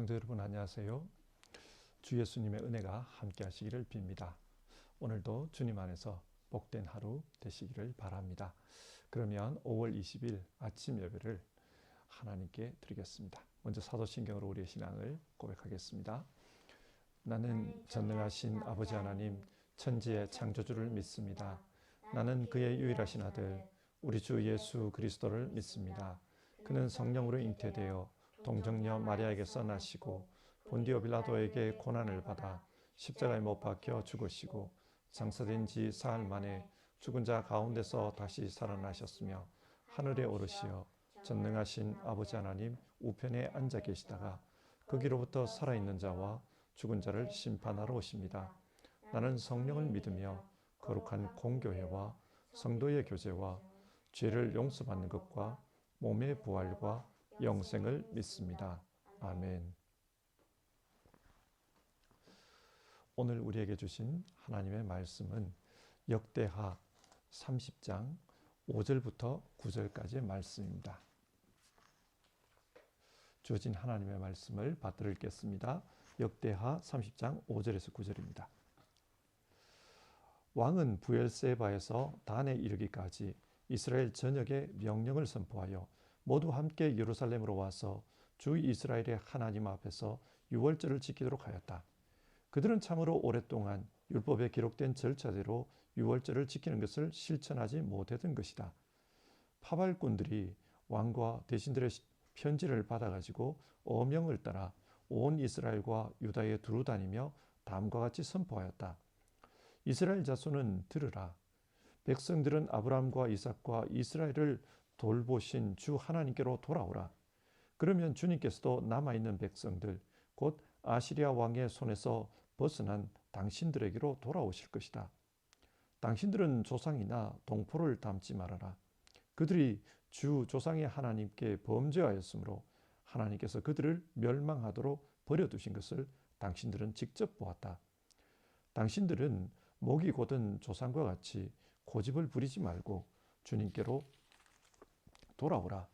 성도 여러분 안녕하세요. 주 예수님의 은혜가 함께 하시기를 빕니다. 오늘도 주님 안에서 복된 하루 되시기를 바랍니다. 그러면 5월 20일 아침 예배를 하나님께 드리겠습니다. 먼저 사도신경으로 우리의 신앙을 고백하겠습니다. 나는 전능하신 아버지 하나님 천지의 창조주를 믿습니다. 나는 그의 유일하신 아들 우리 주 예수 그리스도를 믿습니다. 그는 성령으로 잉태되어 동정녀 마리아에게서 나시고 본디오 빌라도에게 고난을 받아 십자가에 못 박혀 죽으시고 장사된 지 사흘 만에 죽은 자 가운데서 다시 살아나셨으며 하늘에 오르시어 전능하신 아버지 하나님 우편에 앉아 계시다가 거기로부터 살아있는 자와 죽은 자를 심판하러 오십니다. 나는 성령을 믿으며 거룩한 공교회와 성도의 교제와 죄를 용서받는 것과 몸의 부활과 영생을 믿습니다. 아멘. 오늘 우리에게 주신 하나님의 말씀은 역대하 30장 5절부터 9절까지의 말씀입니다. 주어진 하나님의 말씀을 받들어 읽겠습니다. 역대하 30장 5절에서 9절입니다. 왕은 부엘세바에서 단에 이르기까지 이스라엘 전역에 명령을 선포하여 모두 함께 예루살렘으로 와서 주 이스라엘의 하나님 앞에서 유월절을 지키도록 하였다. 그들은 참으로 오랫동안 율법에 기록된 절차대로 유월절을 지키는 것을 실천하지 못했던 것이다. 파발꾼들이 왕과 대신들의 편지를 받아가지고 어명을 따라 온 이스라엘과 유다에 두루 다니며 다음과 같이 선포하였다. 이스라엘 자손은 들으라. 백성들은 아브라함과 이삭과 이스라엘을 돌보신 주 하나님께로 돌아오라. 그러면 주님께서도 남아있는 백성들 곧 아시리아 왕의 손에서 벗어난 당신들에게로 돌아오실 것이다. 당신들은 조상이나 동포를 닮지 말아라. 그들이 주 조상의 하나님께 범죄하였으므로 하나님께서 그들을 멸망하도록 버려두신 것을 당신들은 직접 보았다. 당신들은 목이 곧은 조상과 같이 고집을 부리지 말고 주님께로 돌아오라.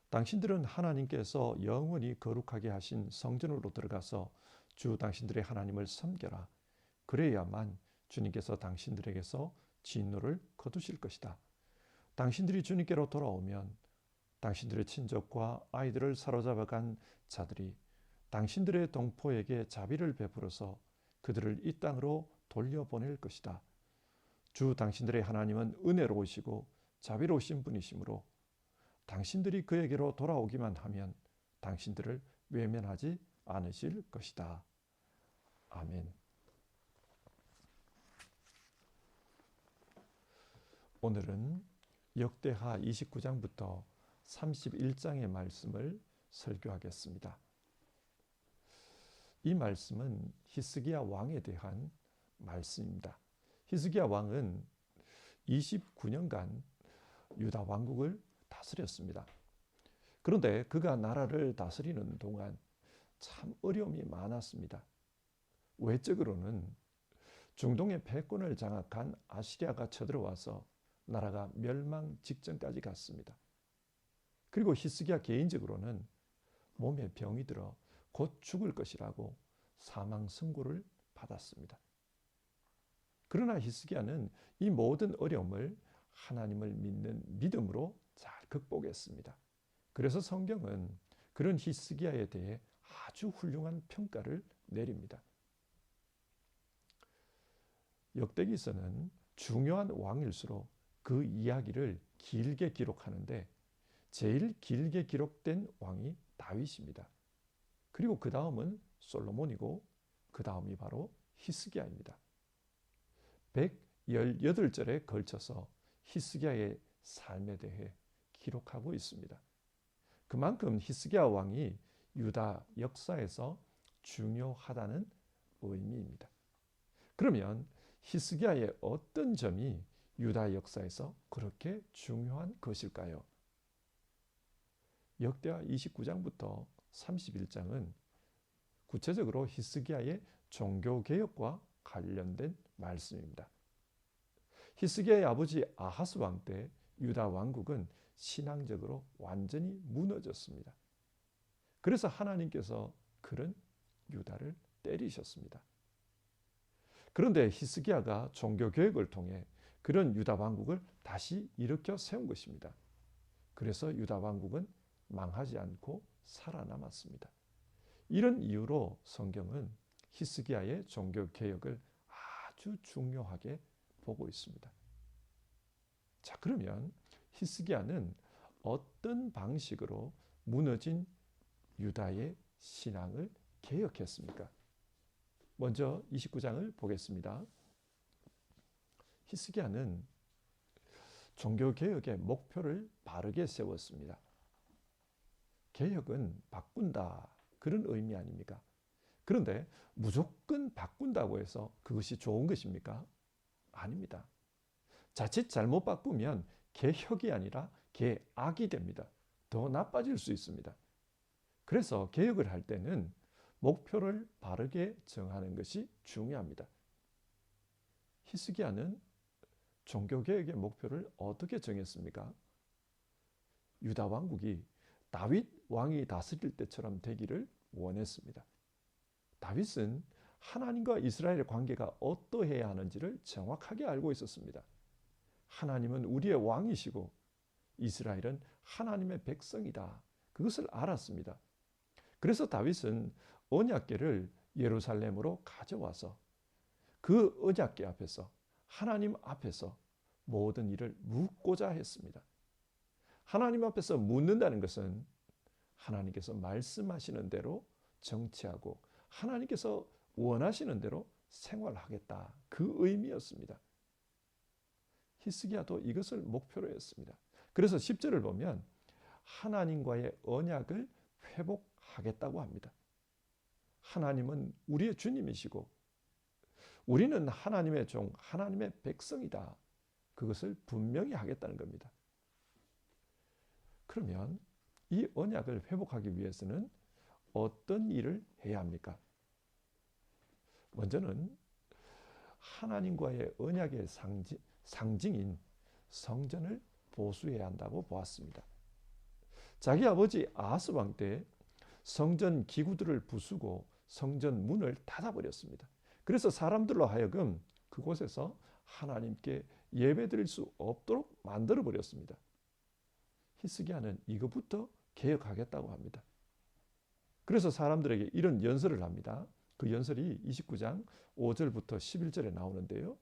당신들은 하나님께서 영원히 거룩하게 하신 성전으로 들어가서 주 당신들의 하나님을 섬겨라. 그래야만 주님께서 당신들에게서 진노를 거두실 것이다. 당신들이 주님께로 돌아오면 당신들의 친족과 아이들을 사로잡아간 자들이 당신들의 동포에게 자비를 베풀어서 그들을 이 땅으로 돌려보낼 것이다. 주 당신들의 하나님은 은혜로우시고 자비로우신 분이시므로 당신들이 그에게로 돌아오기만 하면 당신들을 외면하지 않으실 것이다. 아멘. 오늘은 역대하 29장부터 31장의 말씀을 설교하겠습니다. 이 말씀은 히스기야 왕에 대한 말씀입니다. 히스기야 왕은 29년간 유다 왕국을 다스렸습니다. 그런데 그가 나라를 다스리는 동안 참 어려움이 많았습니다. 외적으로는 중동의 패권을 장악한 아시리아가 쳐들어와서 나라가 멸망 직전까지 갔습니다. 그리고 히스기야 개인적으로는 몸에 병이 들어 곧 죽을 것이라고 사망 선고를 받았습니다. 그러나 히스기야는 이 모든 어려움을 하나님을 믿는 믿음으로 잘 극복했습니다. 그래서 성경은 그런 히스기야에 대해 아주 훌륭한 평가를 내립니다. 역대기서는 중요한 왕일수록 그 이야기를 길게 기록하는데 제일 길게 기록된 왕이 다윗입니다. 그리고 그 다음은 솔로몬이고 그 다음이 바로 히스기야입니다. 118절에 걸쳐서 히스기야의 삶에 대해 기록하고 있습니다. 그만큼 히스기야 왕이 유다 역사에서 중요하다는 의미입니다. 그러면 히스기야의 어떤 점이 유다 역사에서 그렇게 중요한 것일까요? 역대하 29장부터 31장은 구체적으로 히스기야의 종교개혁과 관련된 말씀입니다. 히스기야의 아버지 아하스 왕 때 유다 왕국은 신앙적으로 완전히 무너졌습니다. 그래서 하나님께서 그 그런 유다를 때리셨습니다. 그런데 히스기야가 종교개혁을 통해 그런 유다 왕국을 다시 일으켜 세운 것입니다. 그래서 유다 왕국은 망하지 않고 살아남았습니다. 이런 이유로 성경은 히스기야의 종교개혁을 아주 중요하게 보고 있습니다. 자, 그러면 히스기야는 어떤 방식으로 무너진 유다의 신앙을 개혁했습니까? 먼저 29장을 보겠습니다. 히스기야는 종교개혁의 목표를 바르게 세웠습니다. 개혁은 바꾼다, 그런 의미 아닙니까? 그런데 무조건 바꾼다고 해서 그것이 좋은 것입니까? 아닙니다. 자칫 잘못 바꾸면 개혁이 아니라 개악이 됩니다. 더 나빠질 수 있습니다. 그래서 개혁을 할 때는 목표를 바르게 정하는 것이 중요합니다. 히스기야는 종교개혁의 목표를 어떻게 정했습니까? 유다 왕국이 다윗 왕이 다스릴 때처럼 되기를 원했습니다. 다윗은 하나님과 이스라엘의 관계가 어떠해야 하는지를 정확하게 알고 있었습니다. 하나님은 우리의 왕이시고 이스라엘은 하나님의 백성이다. 그것을 알았습니다. 그래서 다윗은 언약궤를 예루살렘으로 가져와서 그 언약궤 앞에서 하나님 앞에서 모든 일을 묻고자 했습니다. 하나님 앞에서 묻는다는 것은 하나님께서 말씀하시는 대로 정치하고 하나님께서 원하시는 대로 생활하겠다. 그 의미였습니다. 히스기야도 이것을 목표로 했습니다. 그래서 10절을 보면 하나님과의 언약을 회복하겠다고 합니다. 하나님은 우리의 주님이시고 우리는 하나님의 종, 하나님의 백성이다. 그것을 분명히 하겠다는 겁니다. 그러면 이 언약을 회복하기 위해서는 어떤 일을 해야 합니까? 먼저는 하나님과의 언약의 상징인 성전을 보수해야 한다고 보았습니다. 자기 아버지 아하스 왕 때 성전 기구들을 부수고 성전 문을 닫아버렸습니다. 그래서 사람들로 하여금 그곳에서 하나님께 예배드릴 수 없도록 만들어버렸습니다. 히스기야는 이것부터 개혁하겠다고 합니다. 그래서 사람들에게 이런 연설을 합니다. 그 연설이 29장 5절부터 11절에 나오는데요.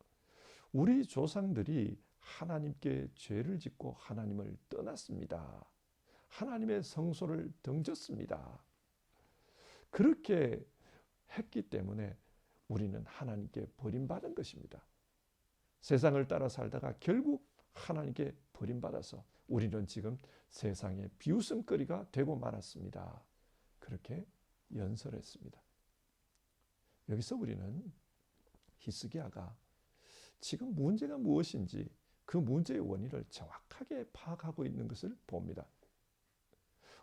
우리 조상들이 하나님께 죄를 짓고 하나님을 떠났습니다. 하나님의 성소를 등졌습니다. 그렇게 했기 때문에 우리는 하나님께 버림받은 것입니다. 세상을 따라 살다가 결국 하나님께 버림받아서 우리는 지금 세상의 비웃음거리가 되고 말았습니다. 그렇게 연설했습니다. 여기서 우리는 히스기야가 지금 문제가 무엇인지 그 문제의 원인을 정확하게 파악하고 있는 것을 봅니다.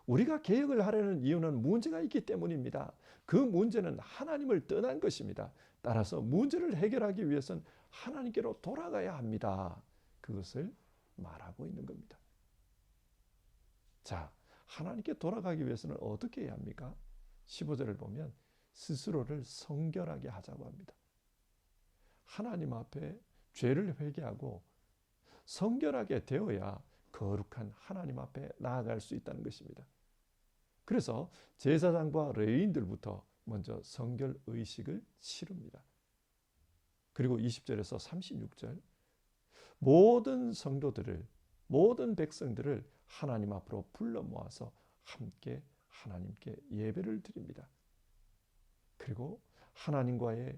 우리가 개혁을 하려는 이유는 문제가 있기 때문입니다. 그 문제는 하나님을 떠난 것입니다. 따라서 문제를 해결하기 위해서는 하나님께로 돌아가야 합니다. 그것을 말하고 있는 겁니다. 자, 하나님께 돌아가기 위해서는 어떻게 해야 합니까? 15절을 보면 스스로를 성결하게 하자고 합니다. 하나님 앞에 죄를 회개하고 성결하게 되어야 거룩한 하나님 앞에 나아갈 수 있다는 것입니다. 그래서 제사장과 레위인들부터 먼저 성결 의식을 치릅니다. 그리고 20절에서 36절 모든 성도들을 모든 백성들을 하나님 앞으로 불러 모아서 함께 하나님께 예배를 드립니다. 그리고 하나님과의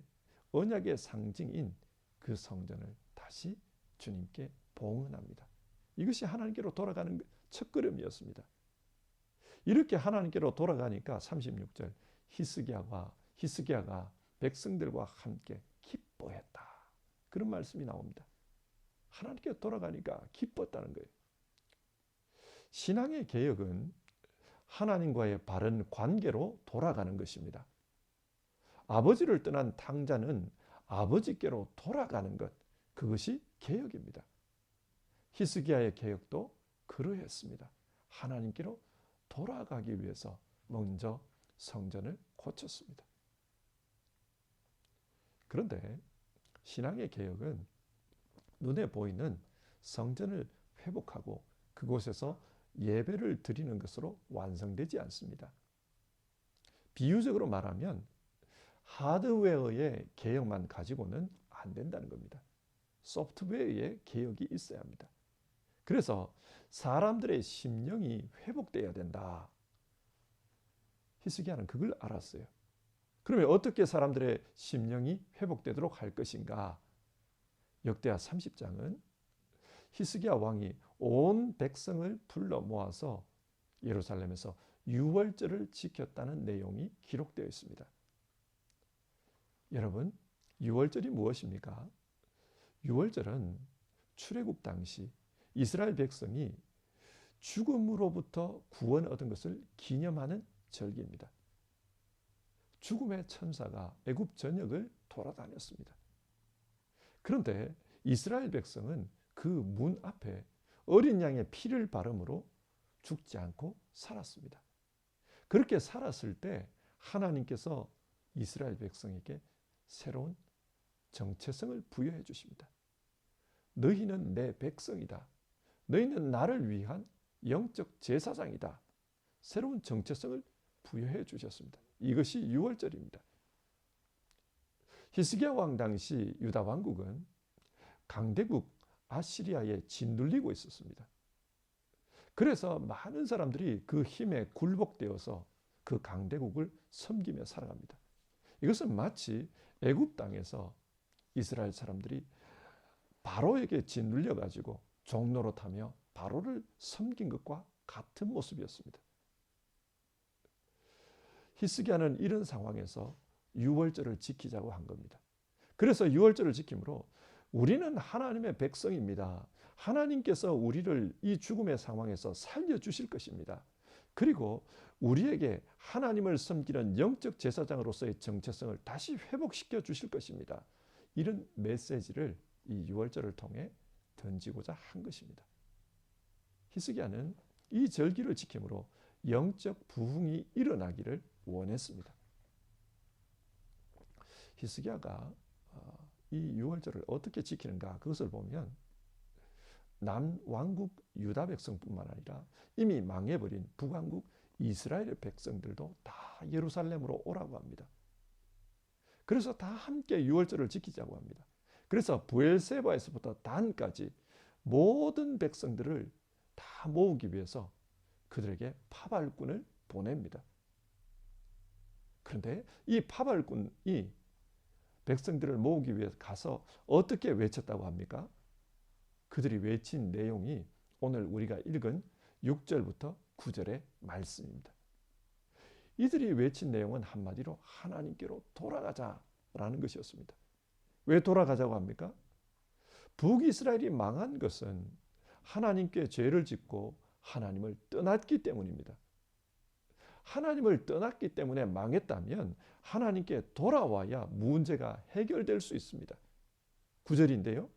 언약의 상징인 그 성전을 다시 주님께 봉헌합니다. 이것이 하나님께로 돌아가는 첫걸음이었습니다. 이렇게 하나님께로 돌아가니까 36절 히스기야가 백성들과 함께 기뻐했다. 그런 말씀이 나옵니다. 하나님께 돌아가니까 기뻤다는 거예요. 신앙의 개혁은 하나님과의 바른 관계로 돌아가는 것입니다. 아버지를 떠난 탕자는 아버지께로 돌아가는 것, 그것이 개혁입니다. 히스기야의 개혁도 그러했습니다. 하나님께로 돌아가기 위해서 먼저 성전을 고쳤습니다. 그런데 신앙의 개혁은 눈에 보이는 성전을 회복하고 그곳에서 예배를 드리는 것으로 완성되지 않습니다. 비유적으로 말하면 하드웨어의 개혁만 가지고는 안 된다는 겁니다. 소프트웨어의 개혁이 있어야 합니다. 그래서 사람들의 심령이 회복되어야 된다. 히스기야는 그걸 알았어요. 그러면 어떻게 사람들의 심령이 회복되도록 할 것인가? 역대하 30장은 히스기야 왕이 온 백성을 불러 모아서 예루살렘에서 유월절을 지켰다는 내용이 기록되어 있습니다. 여러분, 유월절이 무엇입니까? 유월절은 출애굽 당시 이스라엘 백성이 죽음으로부터 구원 얻은 것을 기념하는 절기입니다. 죽음의 천사가 애굽 전역을 돌아다녔습니다. 그런데 이스라엘 백성은 그 문 앞에 어린 양의 피를 바름으로 죽지 않고 살았습니다. 그렇게 살았을 때 하나님께서 이스라엘 백성에게 새로운 정체성을 부여해 주십니다. 너희는 내 백성이다. 너희는 나를 위한 영적 제사장이다. 새로운 정체성을 부여해 주셨습니다. 이것이 유월절입니다. 히스기야 왕 당시 유다 왕국은 강대국 아시리아에 짓눌리고 있었습니다. 그래서 많은 사람들이 그 힘에 굴복되어서 그 강대국을 섬기며 살아갑니다. 이것은 마치 애굽 땅에서 이스라엘 사람들이 바로에게 짓눌려 가지고 종노릇하며 바로를 섬긴 것과 같은 모습이었습니다. 히스기야는 이런 상황에서 유월절을 지키자고 한 겁니다. 그래서 유월절을 지킴으로 우리는 하나님의 백성입니다. 하나님께서 우리를 이 죽음의 상황에서 살려주실 것입니다. 그리고 우리에게 하나님을 섬기는 영적 제사장으로서의 정체성을 다시 회복시켜 주실 것입니다. 이런 메시지를 이 유월절을 통해 던지고자 한 것입니다. 히스기야는 이 절기를 지킴으로 영적 부흥이 일어나기를 원했습니다. 히스기야가 이 유월절을 어떻게 지키는가 그것을 보면 남왕국 유다 백성뿐만 아니라 이미 망해버린 북왕국 이스라엘 백성들도 다 예루살렘으로 오라고 합니다. 그래서 다 함께 유월절을 지키자고 합니다. 그래서 브엘세바에서부터 단까지 모든 백성들을 다 모으기 위해서 그들에게 파발꾼을 보냅니다. 그런데 이 파발꾼이 백성들을 모으기 위해서 가서 어떻게 외쳤다고 합니까? 그들이 외친 내용이 오늘 우리가 읽은 6절부터 9절의 말씀입니다. 이들이 외친 내용은 한마디로 하나님께로 돌아가자라는 것이었습니다. 왜 돌아가자고 합니까? 북이스라엘이 망한 것은 하나님께 죄를 짓고 하나님을 떠났기 때문입니다. 하나님을 떠났기 때문에 망했다면 하나님께 돌아와야 문제가 해결될 수 있습니다. 9절인데요.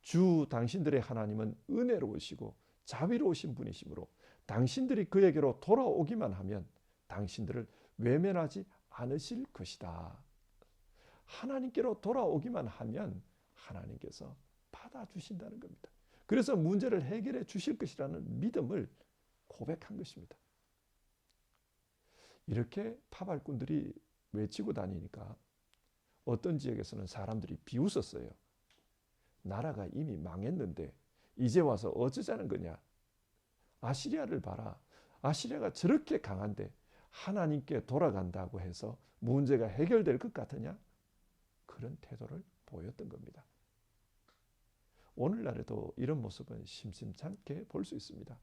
주 당신들의 하나님은 은혜로우시고 자비로우신 분이시므로 당신들이 그에게로 돌아오기만 하면 당신들을 외면하지 않으실 것이다. 하나님께로 돌아오기만 하면 하나님께서 받아주신다는 겁니다. 그래서 문제를 해결해 주실 것이라는 믿음을 고백한 것입니다. 이렇게 파발꾼들이 외치고 다니니까 어떤 지역에서는 사람들이 비웃었어요. 나라가 이미 망했는데 이제 와서 어쩌자는 거냐. 아시리아를 봐라. 아시리아가 저렇게 강한데 하나님께 돌아간다고 해서 문제가 해결될 것 같으냐? 그런 태도를 보였던 겁니다. 오늘날에도 이런 모습은 심심찮게 볼 수 있습니다.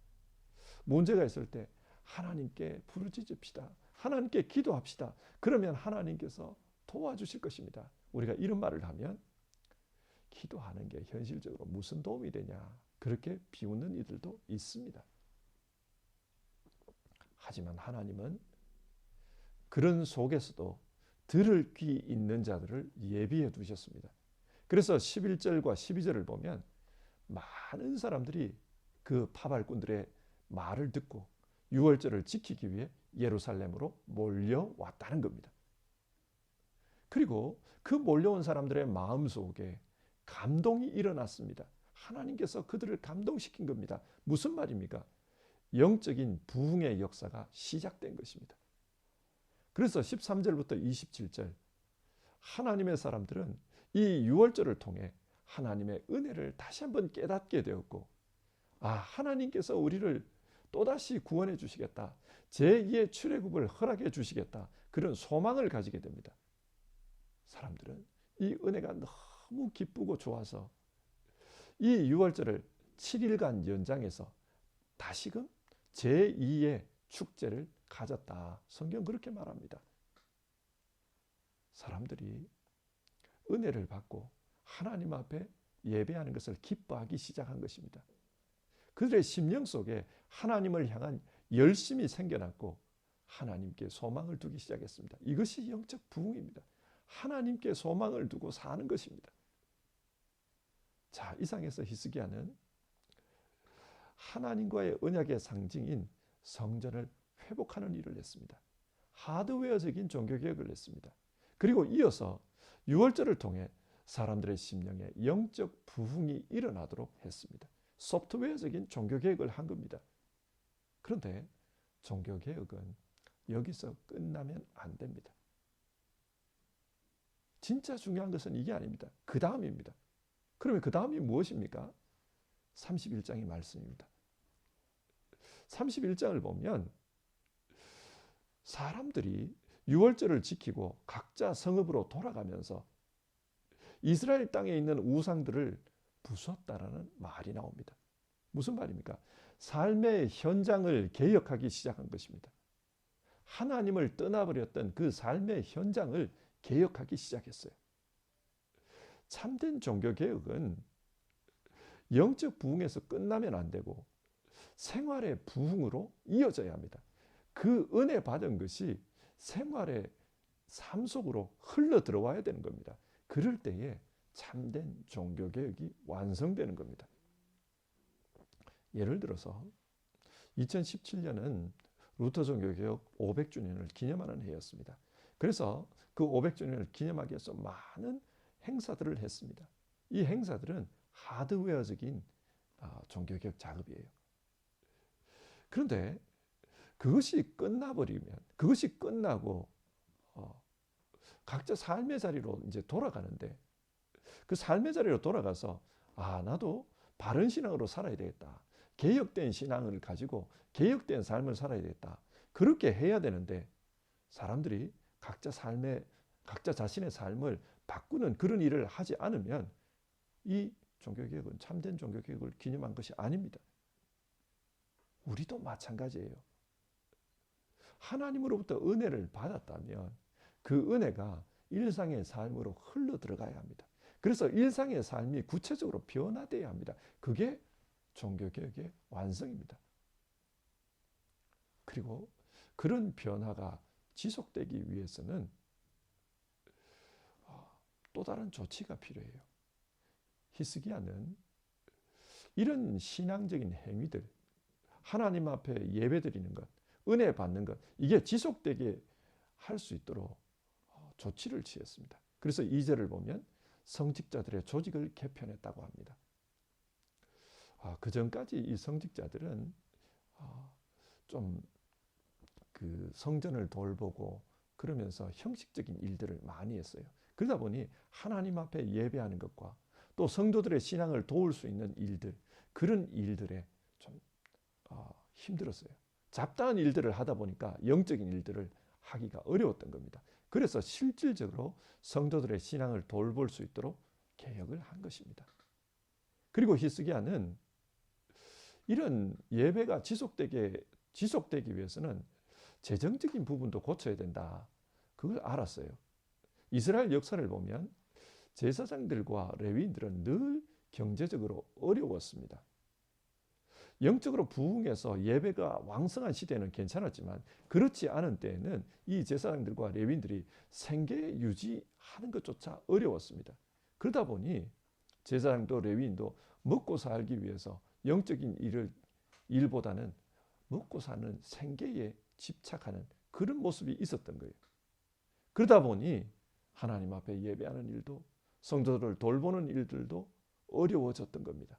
문제가 있을 때 하나님께 부르짖읍시다. 하나님께 기도합시다. 그러면 하나님께서 도와주실 것입니다. 우리가 이런 말을 하면 기도하는 게 현실적으로 무슨 도움이 되냐 그렇게 비웃는 이들도 있습니다. 하지만 하나님은 그런 속에서도 들을 귀 있는 자들을 예비해 두셨습니다. 그래서 11절과 12절을 보면 많은 사람들이 그 파발꾼들의 말을 듣고 유월절을 지키기 위해 예루살렘으로 몰려왔다는 겁니다. 그리고 그 몰려온 사람들의 마음속에 감동이 일어났습니다. 하나님께서 그들을 감동시킨 겁니다. 무슨 말입니까? 영적인 부흥의 역사가 시작된 것입니다. 그래서 13절부터 27절 하나님의 사람들은 이 유월절을 통해 하나님의 은혜를 다시 한번 깨닫게 되었고, 하나님께서 우리를 또다시 구원해 주시겠다, 제2의 출애굽을 허락해 주시겠다, 그런 소망을 가지게 됩니다. 사람들은 이 은혜가 너무 기쁘고 좋아서 이 유월절을 7일간 연장해서 다시금 제2의 축제를 가졌다. 성경 그렇게 말합니다. 사람들이 은혜를 받고 하나님 앞에 예배하는 것을 기뻐하기 시작한 것입니다. 그들의 심령 속에 하나님을 향한 열심이 생겨났고 하나님께 소망을 두기 시작했습니다. 이것이 영적 부흥입니다. 하나님께 소망을 두고 사는 것입니다. 자, 이상에서 히스기야는 하나님과의 언약의 상징인 성전을 회복하는 일을 했습니다. 하드웨어적인 종교개혁을 했습니다. 그리고 이어서 유월절을 통해 사람들의 심령에 영적 부흥이 일어나도록 했습니다. 소프트웨어적인 종교개혁을 한 겁니다. 그런데 종교개혁은 여기서 끝나면 안 됩니다. 진짜 중요한 것은 이게 아닙니다. 그 다음입니다. 그러면 그 다음이 무엇입니까? 31장의 말씀입니다. 31장을 보면 사람들이 유월절을 지키고 각자 성읍으로 돌아가면서 이스라엘 땅에 있는 우상들을 부쉈다라는 말이 나옵니다. 무슨 말입니까? 삶의 현장을 개혁하기 시작한 것입니다. 하나님을 떠나버렸던 그 삶의 현장을 개혁하기 시작했어요. 참된 종교개혁은 영적 부흥에서 끝나면 안 되고 생활의 부흥으로 이어져야 합니다. 그 은혜 받은 것이 생활의 삶 속으로 흘러 들어와야 되는 겁니다. 그럴 때에 참된 종교개혁이 완성되는 겁니다. 예를 들어서 2017년은 루터 종교개혁 500주년을 기념하는 해였습니다. 그래서 그 500주년을 기념하기 위해서 많은 행사들을 했습니다. 이 행사들은 하드웨어적인 종교개혁 작업이에요. 그런데 그것이 끝나버리면, 그것이 끝나고 각자 삶의 자리로 이제 돌아가는데, 그 삶의 자리로 돌아가서 나도 바른 신앙으로 살아야 되겠다, 개혁된 신앙을 가지고 개혁된 삶을 살아야 되겠다, 그렇게 해야 되는데 사람들이 각자 자신의 삶을 바꾸는 그런 일을 하지 않으면 이 종교개혁은 참된 종교개혁을 기념한 것이 아닙니다. 우리도 마찬가지예요. 하나님으로부터 은혜를 받았다면 그 은혜가 일상의 삶으로 흘러 들어가야 합니다. 그래서 일상의 삶이 구체적으로 변화되어야 합니다. 그게 종교개혁의 완성입니다. 그리고 그런 변화가 지속되기 위해서는 또 다른 조치가 필요해요. 히스기야는 이런 신앙적인 행위들, 하나님 앞에 예배드리는 것, 은혜 받는 것, 이게 지속되게 할 수 있도록 조치를 취했습니다. 그래서 2절을 보면 성직자들의 조직을 개편했다고 합니다. 그 전까지 이 성직자들은 좀 그 성전을 돌보고 그러면서 형식적인 일들을 많이 했어요. 그러다 보니 하나님 앞에 예배하는 것과 또 성도들의 신앙을 도울 수 있는 일들, 그런 일들에 좀 힘들었어요. 잡다한 일들을 하다 보니까 영적인 일들을 하기가 어려웠던 겁니다. 그래서 실질적으로 성도들의 신앙을 돌볼 수 있도록 개혁을 한 것입니다. 그리고 히스기야는 이런 예배가 지속되기 위해서는 재정적인 부분도 고쳐야 된다, 그걸 알았어요. 이스라엘 역사를 보면 제사장들과 레위인들은 늘 경제적으로 어려웠습니다. 영적으로 부흥해서 예배가 왕성한 시대는 괜찮았지만 그렇지 않은 때에는 이 제사장들과 레위인들이 생계 유지하는 것조차 어려웠습니다. 그러다 보니 제사장도 레위인도 먹고 살기 위해서 영적인 일보다는 먹고 사는 생계에 집착하는 그런 모습이 있었던 거예요. 그러다 보니 하나님 앞에 예배하는 일도 성도들을 돌보는 일들도 어려워졌던 겁니다.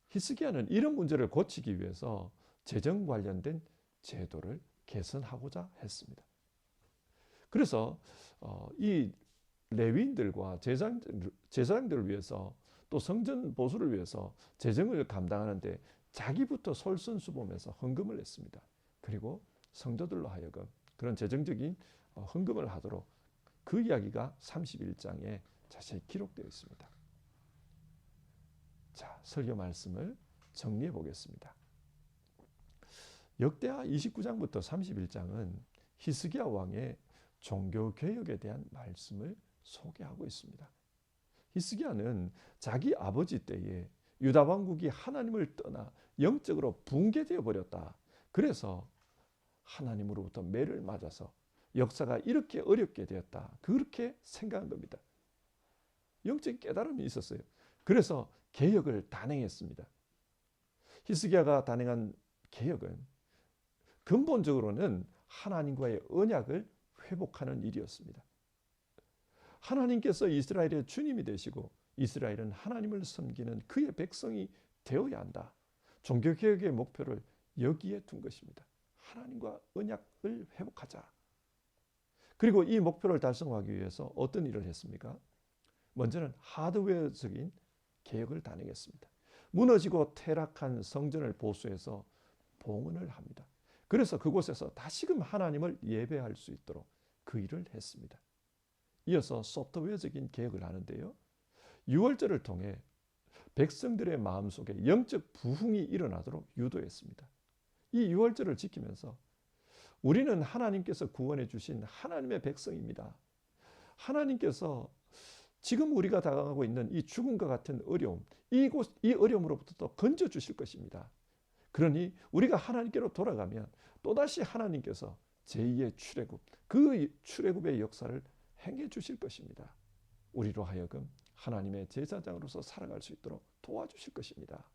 히스기야는 이런 문제를 고치기 위해서 재정 관련된 제도를 개선하고자 했습니다. 그래서 이 레위인들과 제사장들을 위해서 또 성전 보수를 위해서 재정을 감당하는데 자기부터 솔선수범해서 헌금을 했습니다. 그리고 성도들로 하여금 그런 재정적인 헌금을 하도록 그 이야기가 31장에 자세히 기록되어 있습니다. 자, 설교 말씀을 정리해 보겠습니다. 역대하 29장부터 31장은 히스기야 왕의 종교개혁에 대한 말씀을 소개하고 있습니다. 히스기야는 자기 아버지 때에 유다 왕국이 하나님을 떠나 영적으로 붕괴되어 버렸다. 그래서 하나님으로부터 매를 맞아서 역사가 이렇게 어렵게 되었다. 그렇게 생각한 겁니다. 영적인 깨달음이 있었어요. 그래서 개혁을 단행했습니다. 히스기야가 단행한 개혁은 근본적으로는 하나님과의 언약을 회복하는 일이었습니다. 하나님께서 이스라엘의 주님이 되시고 이스라엘은 하나님을 섬기는 그의 백성이 되어야 한다. 종교개혁의 목표를 여기에 둔 것입니다. 하나님과 언약을 회복하자. 그리고 이 목표를 달성하기 위해서 어떤 일을 했습니까? 먼저는 하드웨어적인 개혁을 단행했습니다. 무너지고 퇴락한 성전을 보수해서 봉헌을 합니다. 그래서 그곳에서 다시금 하나님을 예배할 수 있도록 그 일을 했습니다. 이어서 소프트웨어적인 개혁을 하는데요. 유월절을 통해 백성들의 마음속에 영적 부흥이 일어나도록 유도했습니다. 이 유월절을 지키면서 우리는 하나님께서 구원해 주신 하나님의 백성입니다. 하나님께서 지금 우리가 당하고 있는 이 죽음과 같은 어려움, 이 어려움으로부터 건져 주실 것입니다. 그러니 우리가 하나님께로 돌아가면 또다시 하나님께서 제2의 출애굽, 그 출애굽의 역사를 행해 주실 것입니다. 우리로 하여금 하나님의 제사장으로서 살아갈 수 있도록 도와주실 것입니다.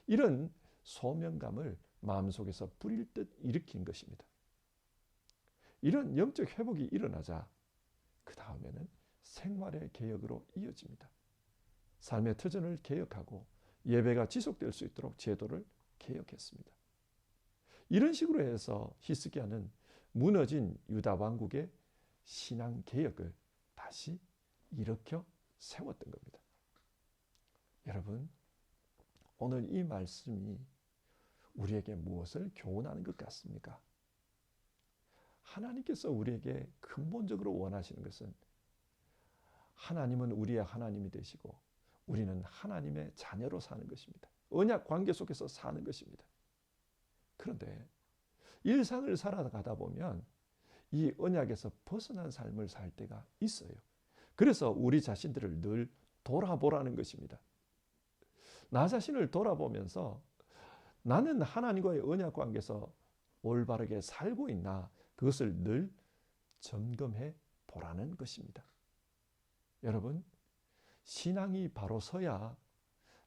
이런 소명감을 마음속에서 뿌릴 듯 일으킨 것입니다. 이런 영적 회복이 일어나자 그 다음에는 생활의 개혁으로 이어집니다. 삶의 터전을 개혁하고 예배가 지속될 수 있도록 제도를 개혁했습니다. 이런 식으로 해서 히스기야는 무너진 유다 왕국의 신앙 개혁을 다시 일으켜 세웠던 겁니다. 여러분, 오늘 이 말씀이 우리에게 무엇을 교훈하는 것 같습니까? 하나님께서 우리에게 근본적으로 원하시는 것은 하나님은 우리의 하나님이 되시고 우리는 하나님의 자녀로 사는 것입니다. 언약 관계 속에서 사는 것입니다. 그런데 일상을 살아가다 보면 이 언약에서 벗어난 삶을 살 때가 있어요. 그래서 우리 자신들을 늘 돌아보라는 것입니다. 나 자신을 돌아보면서 나는 하나님과의 언약 관계에서 올바르게 살고 있나, 그것을 늘 점검해 보라는 것입니다. 여러분, 신앙이 바로 서야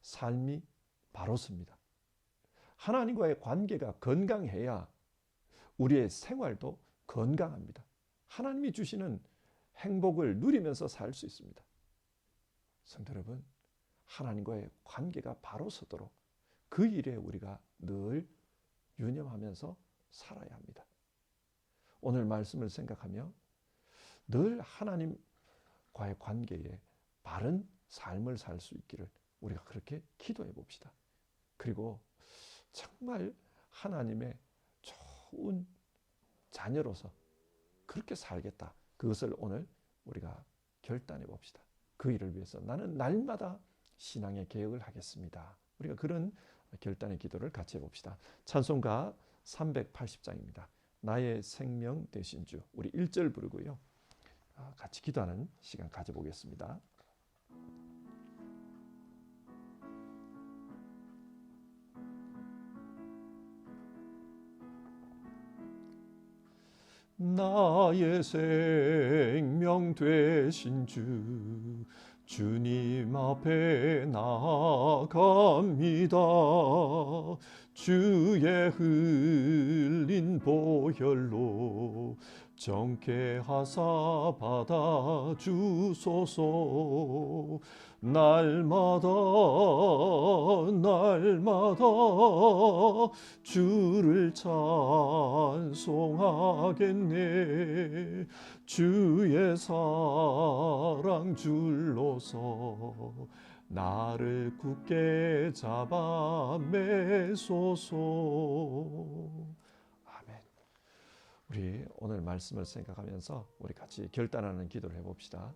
삶이 바로 섭니다. 하나님과의 관계가 건강해야 우리의 생활도 건강합니다. 하나님이 주시는 행복을 누리면서 살 수 있습니다. 성도 여러분, 하나님과의 관계가 바로 서도록 그 일에 우리가 늘 유념하면서 살아야 합니다. 오늘 말씀을 생각하며 늘 하나님과의 관계에 바른 삶을 살 수 있기를 우리가 그렇게 기도해 봅시다. 그리고 정말 하나님의 좋은 자녀로서 그렇게 살겠다. 그것을 오늘 우리가 결단해 봅시다. 그 일을 위해서 나는 날마다 신앙의 개혁을 하겠습니다. 우리가 그런 결단의 기도를 같이 해봅시다. 찬송가 380장입니다. 나의 생명 되신 주. 우리 1절 부르고요. 같이 기도하는 시간 가져보겠습니다. 나의 생명 되신 주, 주님 앞에 나아갑니다. 주의 흘린 보혈로 정케 하사 받아 주소서. 날마다 날마다 주를 찬송하겠네. 주의 사랑 줄로서 나를 굳게 잡아 매소서. 아멘. 우리 오늘 말씀을 생각하면서 우리 같이 결단하는 기도를 해봅시다.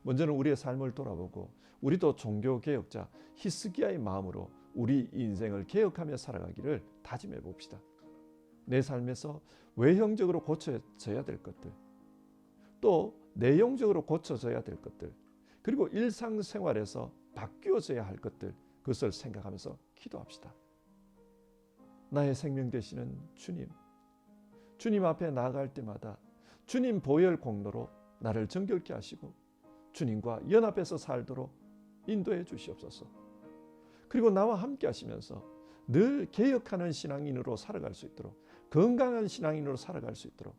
먼저는 우리의 삶을 돌아보고 우리도 종교개혁자 히스기야의 마음으로 우리 인생을 개혁하며 살아가기를 다짐해 봅시다. 내 삶에서 외형적으로 고쳐져야 될 것들, 또 내용적으로 고쳐져야 될 것들, 그리고 일상생활에서 바뀌어져야 할 것들, 그것을 생각하면서 기도합시다. 나의 생명 되시는 주님, 주님 앞에 나아갈 때마다 주님 보혈 공로로 나를 정결케 하시고 주님과 연합해서 살도록 인도해 주시옵소서. 그리고 나와 함께 하시면서 늘 개혁하는 신앙인으로 살아갈 수 있도록, 건강한 신앙인으로 살아갈 수 있도록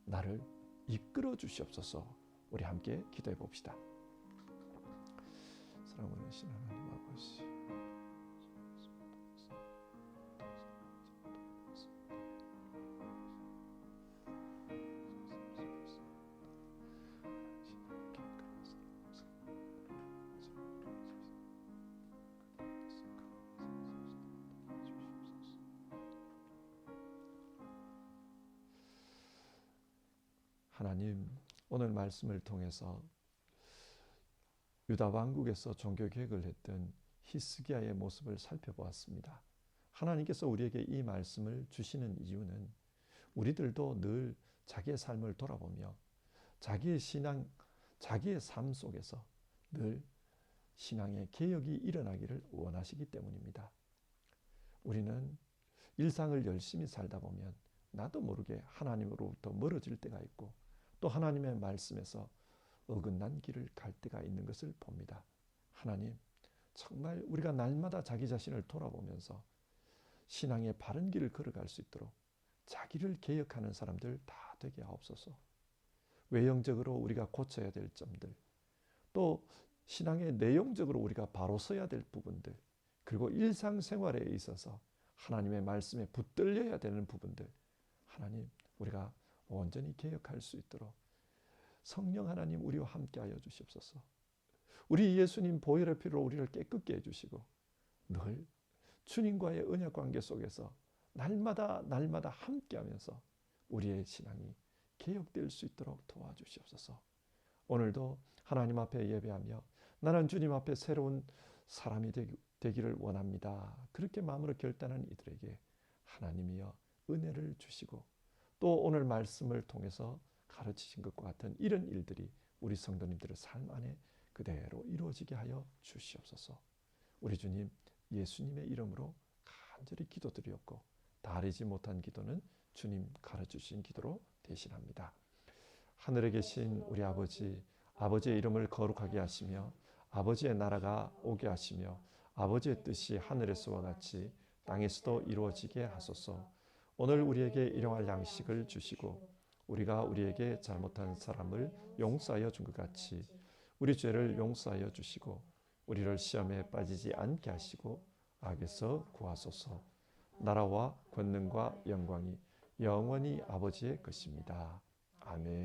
나를 이끌어 주시옵소서. 우리 함께 기도해 봅시다. 사랑하는 하나님 아버지, 하나님, 오늘 말씀을 통해서 유다 왕국에서 종교 개혁을 했던 히스기야의 모습을 살펴보았습니다. 하나님께서 우리에게 이 말씀을 주시는 이유는 우리들도 늘 자기의 삶을 돌아보며 자기의 신앙, 자기의 삶 속에서 늘 신앙의 개혁이 일어나기를 원하시기 때문입니다. 우리는 일상을 열심히 살다 보면 나도 모르게 하나님으로부터 멀어질 때가 있고 또 하나님의 말씀에서 어긋난 길을 갈 때가 있는 것을 봅니다. 하나님, 정말 우리가 날마다 자기 자신을 돌아보면서 신앙의 바른 길을 걸어갈 수 있도록 자기를 개혁하는 사람들 다 되게 하옵소서. 외형적으로 우리가 고쳐야 될 점들, 또 신앙의 내용적으로 우리가 바로 서야 될 부분들, 그리고 일상생활에 있어서 하나님의 말씀에 붙들려야 되는 부분들, 하나님, 우리가 온전히 개혁할 수 있도록 성령 하나님 우리와 함께하여 주시옵소서. 우리 예수님 보혈의 피로 우리를 깨끗게 해주시고 늘 주님과의 언약 관계 속에서 날마다 함께하면서 우리의 신앙이 개혁될 수 있도록 도와주시옵소서. 오늘도 하나님 앞에 예배하며 나는 주님 앞에 새로운 사람이 되기를 원합니다. 그렇게 마음으로 결단한 이들에게 하나님이여 은혜를 주시고 또 오늘 말씀을 통해서 가르치신 것과 같은 이런 일들이 우리 성도님들의 삶 안에 그대로 이루어지게 하여 주시옵소서. 우리 주님 예수님의 이름으로 간절히 기도드리옵고 다르지 못한 기도는 주님 가르치신 기도로 대신합니다. 하늘에 계신 우리 아버지, 아버지의 이름을 거룩하게 하시며 아버지의 나라가 오게 하시며 아버지의 뜻이 하늘에서와 같이 땅에서도 이루어지게 하소서. 오늘 우리에게 일용할 양식을 주시고 우리가 우리에게 잘못한 사람을 용서하여 준 것 같이 우리 죄를 용서하여 주시고 우리를 시험에 빠지지 않게 하시고 악에서 구하소서. 나라와 권능과 영광이 영원히 아버지의 것입니다. 아멘.